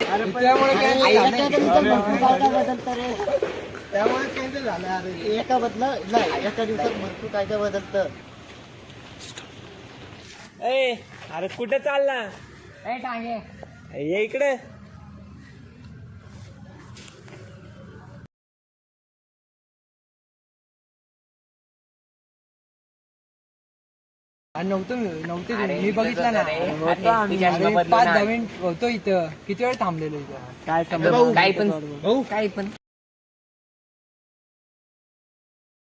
त्यामुळे त्यामुळे कॅन्सल झालं अरे. एका बदल नाही, एका दिवसात भरपूर काय काय बदलतं. ए अरे कुठे चालला ये इकडे. नव्हते मी बघितलं ना. 5-10 मिनिट होतो इथं. किती वेळ थांबलेलो इथं. काय पण